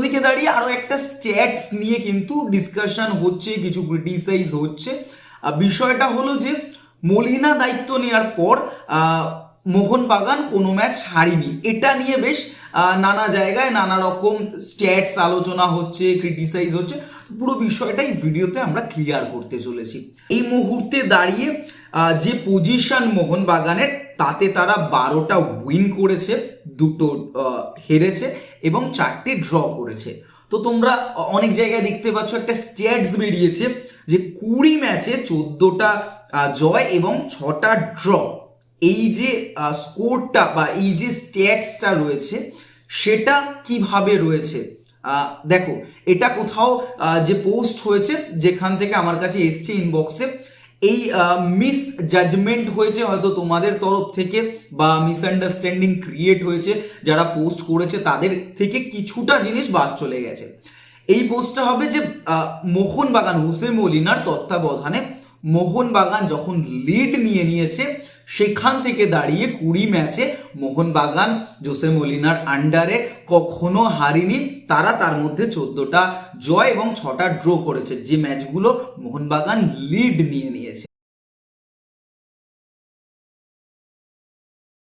অন্যদিকে দাঁড়িয়ে আরো একটা স্ট্যাটস নিয়ে কিন্তু ডিসকাশন হচ্ছে, কিছু ক্রিটিসাইজ হচ্ছে। বিষয়টা হলো যে মলিনা দায়িত্ব নেওয়ার পর মোহনবাগান কোনো ম্যাচ হারিনি, এটা নিয়ে বেশ নানা জায়গায় নানা রকম স্ট্যাটস আলোচনা হচ্ছে, ক্রিটিসাইজ হচ্ছে। পুরো বিষয়টাই ভিডিওতে আমরা ক্লিয়ার করতে চলেছি। এই মুহূর্তে দাঁড়িয়ে যে পজিশন মোহনবাগানের, তাতে তারা 12টা উইন করেছে, 2টো হেরেছে এবং 4টে ড্র করেছে। তো তোমরা অনেক জায়গায় দেখতে পাচ্ছ একটা স্ট্যাটস বেরিয়েছে যে 20 ম্যাচে 14টা জয় এবং 6টা ড্র। এই যে স্কোরটা বা এই যে স্ট্যাটসটা রয়েছে সেটা কিভাবে রয়েছে দেখো, এটা কোথাও যে পোস্ট হয়েছে যেখান থেকে আমার কাছে এসছে ইনবক্সে, এই মিস জাজমেন্ট হয়েছে হয়তো তোমাদের তরফ থেকে, বা মিসআন্ডারস্ট্যান্ডিং ক্রিয়েট হয়েছে, যারা পোস্ট করেছে তাদের থেকে কিছুটা জিনিস বাদ চলে গেছে। এই পোস্টটা হবে যে মোহনবাগান হোসে মলিনার তত্ত্বাবধানে মোহনবাগান যখন লিড নিয়ে নিয়েছে সেখান থেকে দাঁড়িয়ে 20 ম্যাচে মোহনবাগান জোসে মলিনার আন্ডারে কখনো হারিনি। তারা তার মধ্যে 14টা জয় এবং 6টা ড্র করেছে, যে ম্যাচগুলো মোহনবাগান লিড নিয়ে নিয়েছে।